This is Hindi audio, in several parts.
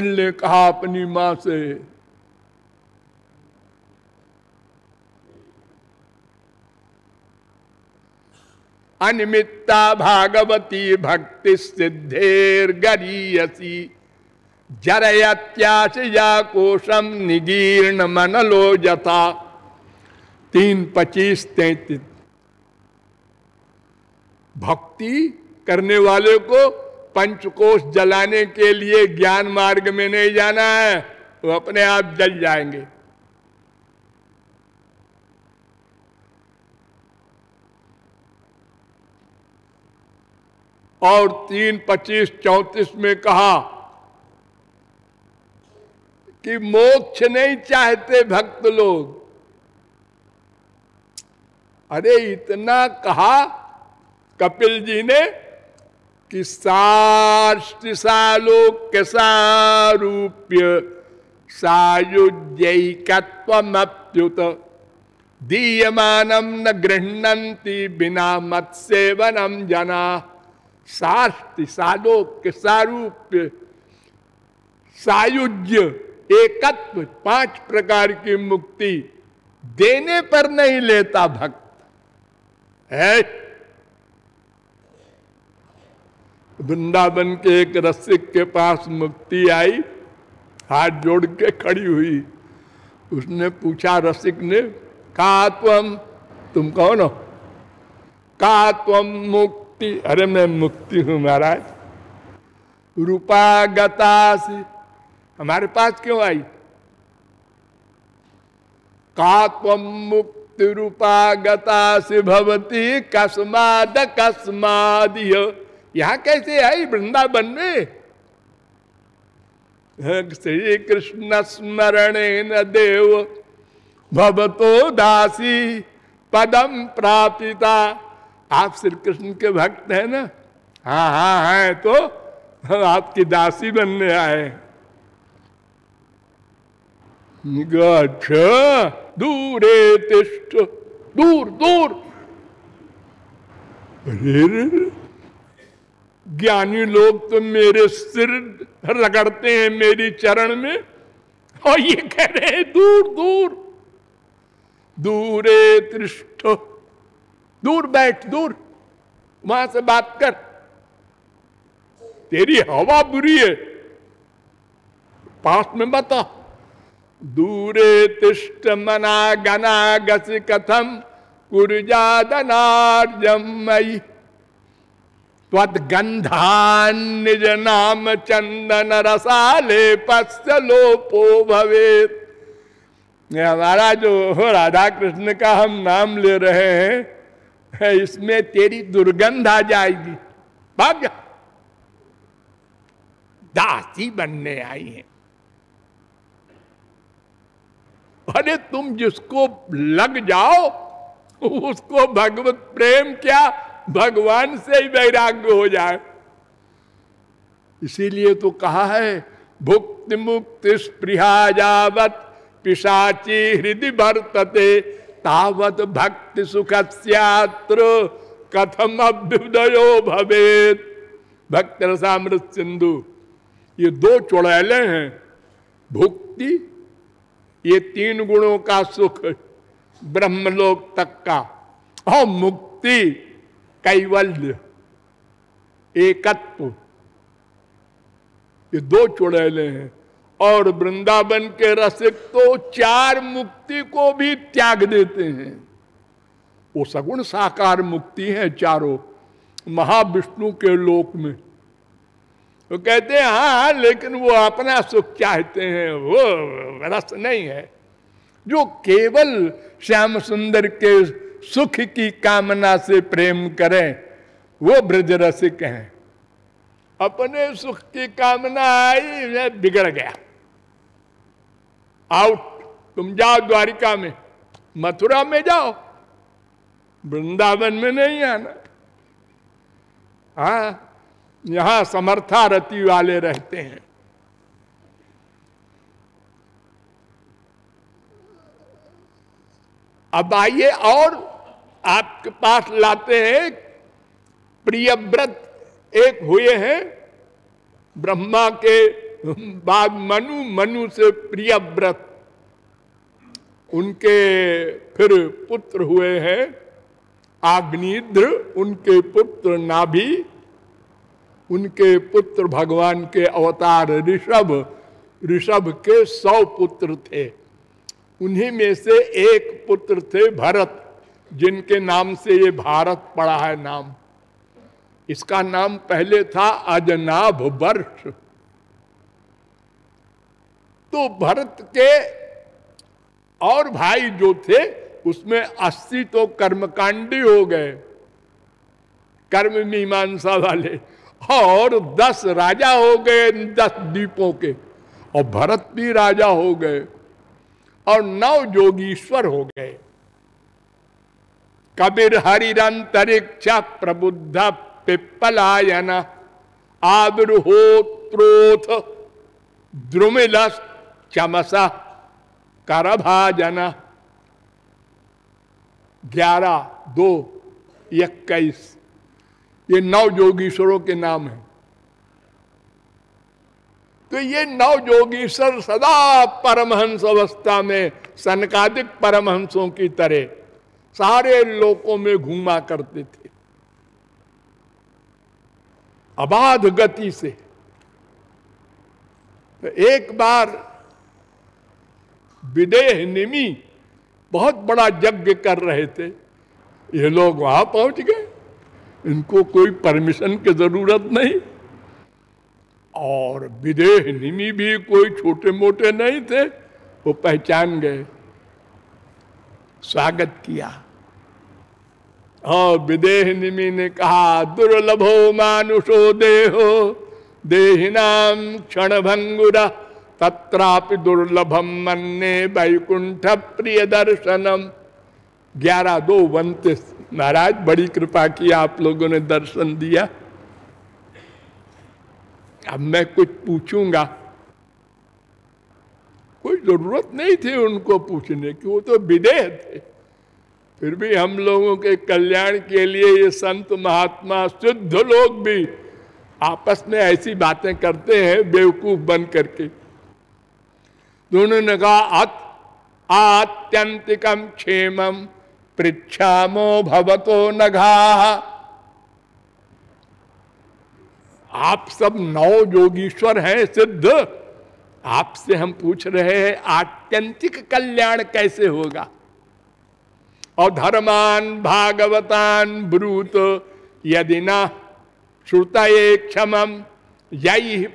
कपिल ने कहा अपनी मां से, अनिमित्ता भागवती भक्ति सिद्धेर गरीयसी जरयत्याशया कोशम निगीर्ण मनलो जथा। 3:25-33। भक्ति करने वाले को पंचकोश जलाने के लिए ज्ञान मार्ग में नहीं जाना है, वो अपने आप जल जाएंगे। और 3:25-34 में कहा कि मोक्ष नहीं चाहते भक्त लोग। अरे इतना कहा कपिल जी ने कि सालोक्य सारूप्य सायुज्यैकत्वमप्युत दीयमानम न गृह्णन्ति बिना मत्सेवनम जना। साष्टि सालोक्य सारूप्य सायुज्य एकत्व 5 प्रकार की मुक्ति देने पर नहीं लेता भक्त है। वृंदावन के एक रसिक के पास मुक्ति आई, हाथ जोड़ के खड़ी हुई। उसने पूछा, रसिक ने कहा, तुम कौन हो? कहा त्वम मुक्ति। अरे मैं मुक्ति हूं महाराज। रूपागतासी, हमारे पास क्यों आई? कहा त्वम मुक्ति रूपागतासी भवती कस्माद कस्मादिह। यहां कैसे आई वृंदावन में? श्री कृष्ण स्मरणेन देव भवतो दासी पदम प्रापिता। आप श्री कृष्ण के भक्त हैं ना? हाँ हाँ हैं, तो आपकी दासी बनने आए। अच्छा, दूरे तिष्ठ, दूर दूर। ज्ञानी लोग तो मेरे सिर रगड़ते हैं मेरी चरण में, और ये कह रहे हैं दूर दूर। दूरे तिष्ठ, दूर बैठ, दूर वहां से बात कर, तेरी हवा बुरी है, पास में बता। दूरे तिष्ठ मना गना गस कथम कुर्जादनार्जम मयि त्वद्गंधान निज नाम चंदन रसाले पस्य लोपो भवेत। हमारा जो राधा कृष्ण का हम नाम ले रहे हैं, इसमें तेरी दुर्गंध आ जाएगी, भाग जा। दासी बनने आई है। अरे तुम जिसको लग जाओ उसको भगवत प्रेम क्या, भगवान से ही वैराग्य हो जाए। इसीलिए तो कहा है, भुक्ति मुक्ति स्पृहा जावत पिशाची हृदय वर्तते तावत भक्ति सुखस्यात्र कथम अभ्युदयो भवेत। भक्त रसामृत सिंधु, ये 2 चुड़ैले हैं। भुक्ति, ये 3 गुणों का सुख ब्रह्मलोक तक का, और मुक्ति कैवल्य एकत्व, ये 2 चुड़ैले हैं। और वृंदावन के रसिक तो 4 मुक्ति को भी त्याग देते हैं। वो सगुण साकार मुक्ति है चारों महाविष्णु के लोक में। तो कहते हैं हाँ, लेकिन वो अपना सुख चाहते हैं, वो रस नहीं है। जो केवल श्याम सुंदर के सुख की कामना से प्रेम करें, वो ब्रज रसिक हैं। अपने सुख की कामना आई, बिगड़ गया, आउट। तुम जाओ द्वारिका में, मथुरा में जाओ, वृंदावन में नहीं आना। हाँ, यहां समर्था रति वाले रहते हैं। अब आइए और आपके पास लाते हैं प्रियव्रत। एक हुए हैं ब्रह्मा के बाद मनु से प्रियव्रत, उनके फिर पुत्र हुए हैं आग्निद्र, उनके पुत्र नाभि, उनके पुत्र भगवान के अवतार ऋषभ, ऋषभ के 100 पुत्र थे। उन्हीं में से एक पुत्र थे भरत, जिनके नाम से ये भारत पड़ा है नाम। इसका नाम पहले था अजनाभ वर्ष। तो भरत के और भाई जो थे उसमें 80 तो कर्मकांडी हो गए, कर्म मीमांसा वाले, और 10 राजा हो गए 10 द्वीपों के, और भरत भी राजा हो गए, और 9 जोगीश्वर हो गए। कबीर हरिरंतरिक्ष प्रबुद्ध पिप्पलायन आविर्होत्रोथ द्रुमिलस चमसा करभाजन। 11-2-21 ये 9 जोगीश्वरों के नाम हैं। तो ये 9 जोगीश्वर सदा परमहंस अवस्था में सनकादिक परमहंसों की तरह सारे लोकों में घूमा करते थे अबाध गति से। तो एक बार विदेह निमि बहुत बड़ा यज्ञ कर रहे थे, ये लोग वहां पहुंच गए, इनको कोई परमिशन की जरूरत नहीं, और विदेह निमि भी कोई छोटे मोटे नहीं थे, वो पहचान गए, स्वागत किया। और विदेह निमि ने कहा दुर्लभो मानुषो देहो देहिनाम क्षण भंगुरा तत्रापि दुर्लभम मन्ने वैकुंठ प्रिय दर्शनम। 11-2-29। महाराज बड़ी कृपा की, आप लोगों ने दर्शन दिया। अब मैं कुछ पूछूंगा, कोई जरूरत नहीं थी उनको पूछने की, वो तो विदेह थे। फिर भी हम लोगों के कल्याण के लिए ये संत महात्मा शुद्ध लोग भी आपस में ऐसी बातें करते हैं बेवकूफ बन करके। दोनों ने कहा आत्यंतिकम क्षेमम पृच्छामो भवतो नघा। आप सब 9 जोगीश्वर हैं सिद्ध, आपसे हम पूछ रहे हैं आत्यंतिक कल्याण कैसे होगा। और धर्मान भागवतान ब्रूत यदि न श्रुतये क्षमम यही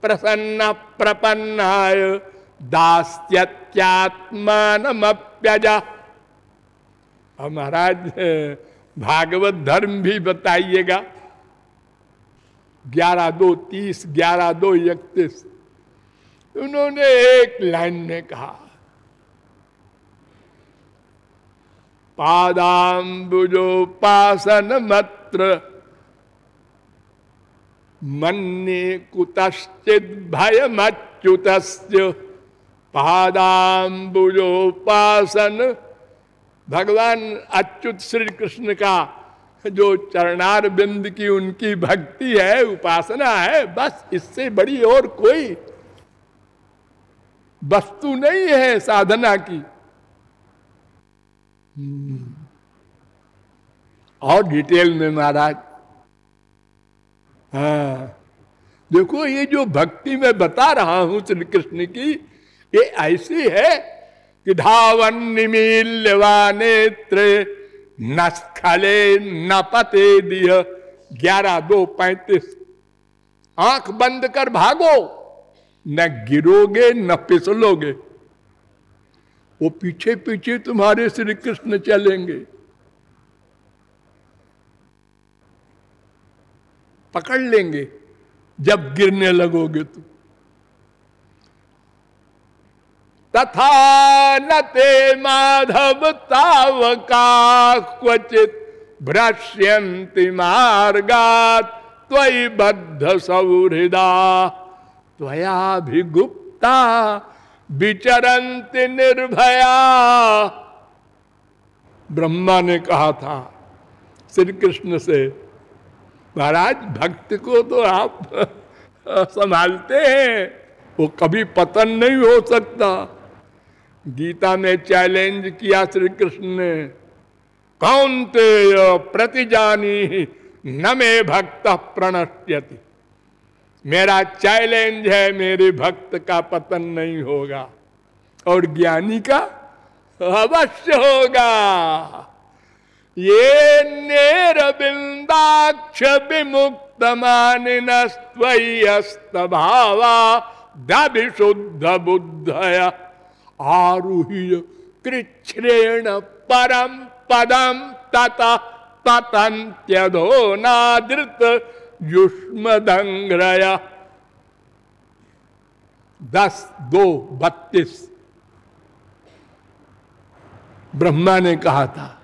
प्रसन्न प्रपन्नाय दास्यत्यात्मानमप्यजा। और महाराज भागवत धर्म भी बताइएगा। 11-2-30, 11-2-31 उन्होंने एक लाइन में कहा पादाम्बुजोपासन मत्र मन्ये कुतश्चिद भयमच्युतस्य। पादाम्बुजोपासन, भगवान अच्युत श्री कृष्ण का जो चरणार बिंद की उनकी भक्ति है, उपासना है, बस इससे बड़ी और कोई वस्तु नहीं है साधना की। और डिटेल में महाराज, हाँ देखो ये जो भक्ति में बता रहा हूं श्री कृष्ण की, ये ऐसी है कि धावन निमील्यवा नेत्रे न स्खले न पते दिह। 11-2-35 आंख बंद कर भागो, न गिरोगे न फिसलोगे, वो पीछे पीछे तुम्हारे श्री कृष्ण चलेंगे, पकड़ लेंगे जब गिरने लगोगे तो। तथा न ते माधव तावका क्वचित भ्रश्यन्ति मार्गात् त्वयि बद्ध सौहृदा त्वयाभिगुप्ता विचरन्ति निर्भया। ब्रह्मा ने कहा था श्री कृष्ण से, महाराज भक्त को तो आप संभालते हैं, वो कभी पतन नहीं हो सकता। गीता में चैलेंज किया श्री कृष्ण ने, कौन्तेय प्रतिजानी न मे भक्त प्रणश्यति। मेरा चैलेंज है, मेरे भक्त का पतन नहीं होगा और ज्ञानी का अवश्य होगा। ये नेरबिंदाक्ष विमुक्त मानिनस्त्वय्यस्त भावा दविशुद्ध बुद्धय आरुह्य कृच्छ्रेण परम पदम ततः पतन्त्यधो नादृत युष्मदंग्रय। 10:2:32 ब्रह्मा ने कहा था,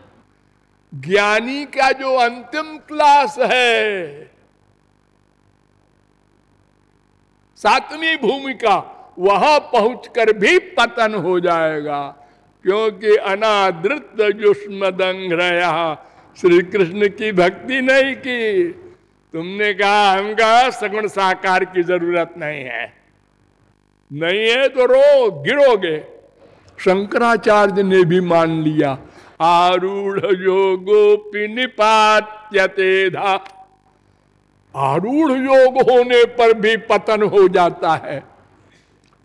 ज्ञानी का जो अंतिम क्लास है, 7वीं भूमिका, वहां पहुंचकर भी पतन हो जाएगा, क्योंकि अनादृत युष्मदंग्रया। श्री कृष्ण की भक्ति नहीं की। तुमने कहा हमका सगुण साकार की जरूरत नहीं है, नहीं है तो रो गिरोगे। शंकराचार्य ने भी मान लिया, आरूढ़ योगोपि निपात्यते धा। आरूढ़ योग होने पर भी पतन हो जाता है,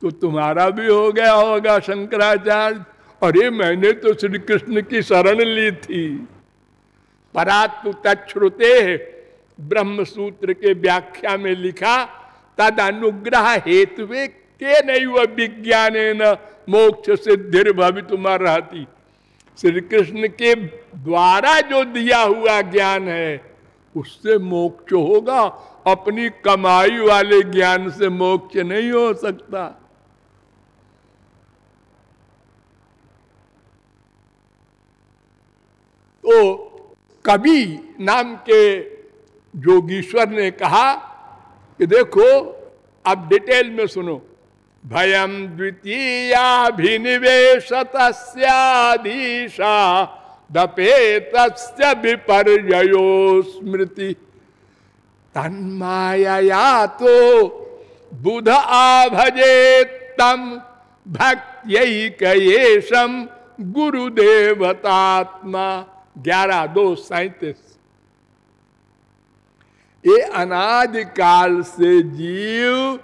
तो तुम्हारा भी हो गया होगा शंकराचार्य। अरे मैंने तो श्री कृष्ण की शरण ली थी। परातु तच्छ्रुते ब्रह्म सूत्र के व्याख्या में लिखा, तद अनुग्रह हेतुवे के नैव विज्ञानेन मोक्ष सिद्धिर भवितुमर्हति। श्री कृष्ण के द्वारा जो दिया हुआ ज्ञान है उससे मोक्ष होगा, अपनी कमाई वाले ज्ञान से मोक्ष नहीं हो सकता। तो कवि नाम के योगीश्वर ने कहा कि देखो, अब डिटेल में सुनो। भयम द्वितीयाभिनिवेशतस्याधीशा दपेतस्य विपर्ययो स्मृति तन्मायया तो बुध आभजेत्तम भक्त्यैकयेशम गुरुदेवतात्मा। 11:2:37। ये अनादिकाल से जीव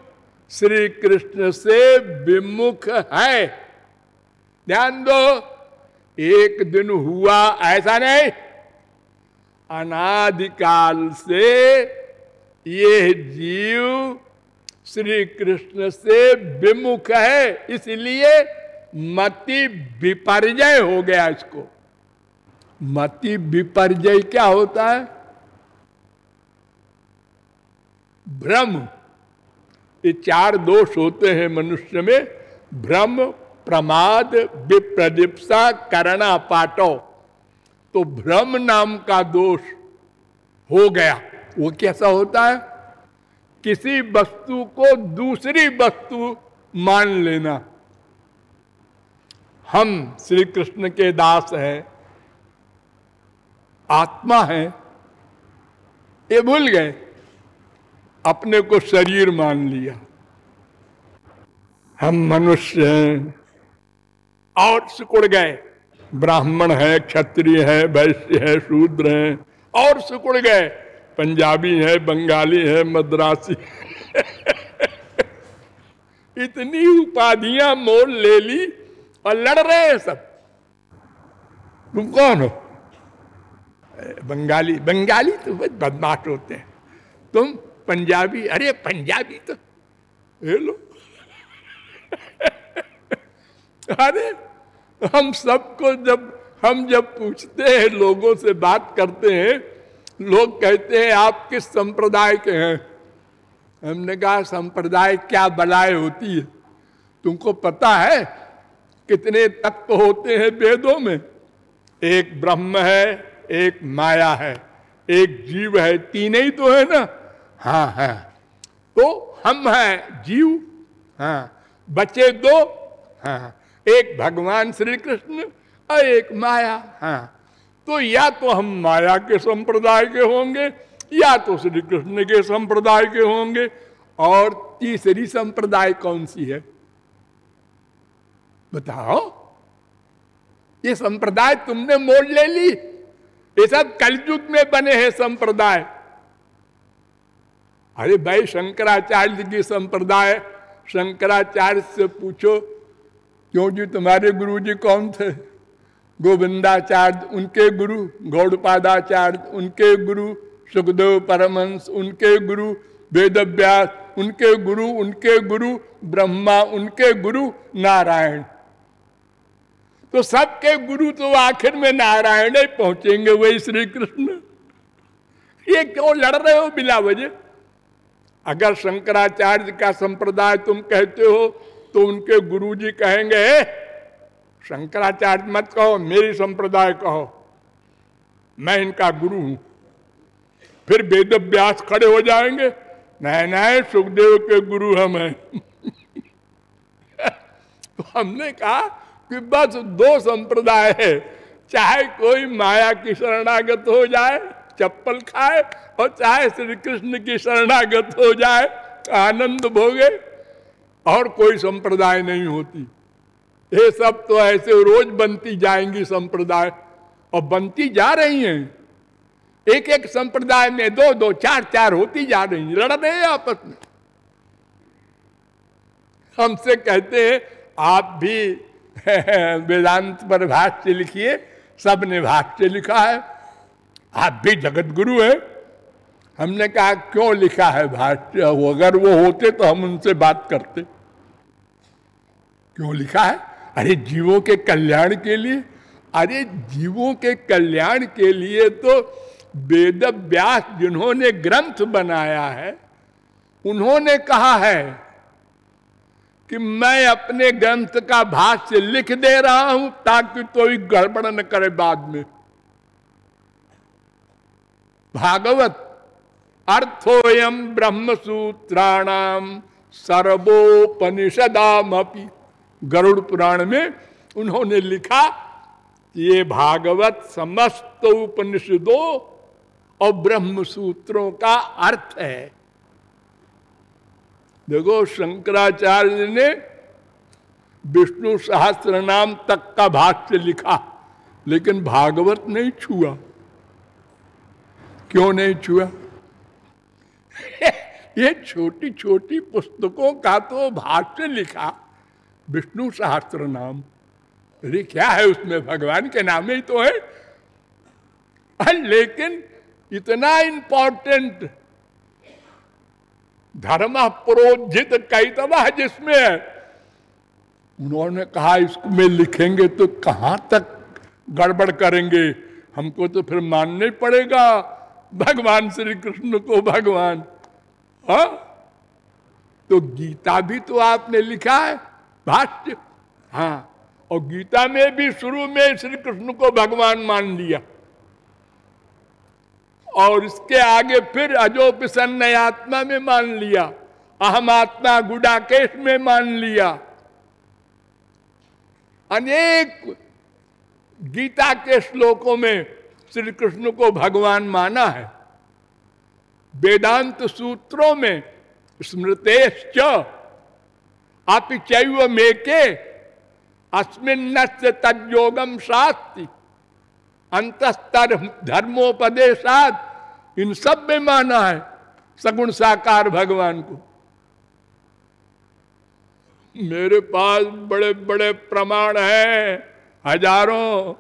श्री कृष्ण से विमुख है। ध्यान दो, एक दिन हुआ ऐसा नहीं, अनादिकाल से ये जीव श्री कृष्ण से विमुख है, इसलिए मति विपर्जय हो गया इसको। मति विपर्जय क्या होता है? भ्रम। ये 4 दोष होते हैं मनुष्य में, भ्रम, प्रमाद, विप्रदिप्सा, करणा पाटो। तो भ्रम नाम का दोष हो गया। वो कैसा होता है? किसी वस्तु को दूसरी वस्तु मान लेना। हम श्री कृष्ण के दास हैं, आत्मा है, ये भूल गए, अपने को शरीर मान लिया। हम मनुष्य हैं और सिकुड़ गए, ब्राह्मण है, क्षत्रिय है, वैश्य है, शूद्र है, और सिकुड़ गए, पंजाबी है, बंगाली है, मद्रासी इतनी उपाधियां मोल ले ली और लड़ रहे हैं सब। तुम कौन हो? बंगाली। बंगाली तो बदमाश होते हैं। तुम पंजाबी। अरे पंजाबी तो हेलो अरे हम सबको जब पूछते हैं, लोगों से बात करते हैं, लोग कहते हैं आप किस संप्रदाय के हैं? हमने कहा संप्रदाय क्या बलाय होती है? तुमको पता है कितने तत्व होते हैं वेदों में? एक ब्रह्म है, एक माया है, एक जीव है, 3 ही तो है ना? हाँ है। तो हम हैं जीव, हाँ, बचे 2, हाँ, एक भगवान श्री कृष्ण और एक माया। हाँ, तो या तो हम माया के संप्रदाय के होंगे या तो श्री कृष्ण के संप्रदाय के होंगे, और तीसरी संप्रदाय कौन सी है बताओ? ये संप्रदाय तुमने मोड़ ले ली, ये सब कलयुग में बने हैं संप्रदाय। अरे भाई शंकराचार्य की संप्रदाय, शंकराचार्य से पूछो क्यों जी तुम्हारे गुरु जी कौन थे? गोविंदाचार्य उनके गुरु, गौड़पादाचार्य उनके गुरु, सुखदेव परमहंस उनके गुरु, वेदव्यास उनके गुरु, ब्रह्मा उनके गुरु, नारायण। तो सबके गुरु तो आखिर में नारायण ही पहुंचेंगे, वही श्री कृष्ण। ये क्यों लड़ रहे हो बिना वजह? अगर शंकराचार्य का संप्रदाय तुम कहते हो तो उनके गुरुजी कहेंगे शंकराचार्य मत कहो, मेरी संप्रदाय कहो, मैं इनका गुरु हूं। फिर वेदव्यास खड़े हो जाएंगे, नहीं नहीं सुखदेव के गुरु हम हैं। तो हमने कहा कि बस दो संप्रदाय है, चाहे कोई माया की शरणागत हो जाए चप्पल खाए, और चाहे श्री कृष्ण की शरणागत हो जाए आनंद भोगे, और कोई संप्रदाय नहीं होती। ये सब तो ऐसे रोज बनती जाएंगी संप्रदाय, और बनती जा रही हैं। एक एक संप्रदाय में दो दो चार चार होती जा रही हैं, लड़ रहे हैं आपस में। हमसे कहते हैं आप भी वेदांत पर भाष्य लिखिए, सबने भाष्य लिखा है, आप भी जगत गुरु है। हमने कहा क्यों लिखा है भाष्य? अगर वो होते तो हम उनसे बात करते। क्यों लिखा है? अरे जीवों के कल्याण के लिए। अरे जीवों के कल्याण के लिए तो वेद व्यास जिन्होंने ग्रंथ बनाया है उन्होंने कहा है कि मैं अपने ग्रंथ का भाष्य लिख दे रहा हूं ताकि कोई गड़बड़ न करे बाद में। भागवत अर्थोयम ब्रह्मसूत्राणाम सर्वोपनिषदामपि, गरुड़ पुराण में उन्होंने लिखा ये भागवत समस्त उपनिषदों और ब्रह्म सूत्रों का अर्थ है। देखो शंकराचार्य ने विष्णु सहस्त्र नाम तक का भाष्य लिखा, लेकिन भागवत नहीं छुआ। क्यों नहीं छुआ? ये छोटी छोटी पुस्तकों का तो भाष्य लिखा, विष्णु सहस्त्र नाम। अरे क्या है उसमें? भगवान के नाम ही तो है। लेकिन इतना इंपॉर्टेंट धर्म प्रोज्झित कैतवः जिसमें है, उन्होंने कहा इसमें लिखेंगे तो कहां तक गड़बड़ करेंगे, हमको तो फिर मानना ही पड़ेगा भगवान श्री कृष्ण को भगवान। हाँ तो गीता भी तो आपने लिखा है भाष्य। हाँ, और गीता में भी शुरू में श्री कृष्ण को भगवान मान लिया, और इसके आगे फिर अजोपसन्न आत्मा में मान लिया, अहम आत्मा गुडाकेश में मान लिया। अनेक गीता के श्लोकों में श्री कृष्ण को भगवान माना है। वेदांत सूत्रों में स्मृतेश्च अपि चैव मेके अस्मिन्नस्य तद्योगम शास्ति अंतस्तर धर्मोपदेशात, इन सब में माना है सगुण साकार भगवान को। मेरे पास बड़े बड़े प्रमाण हैं हजारों।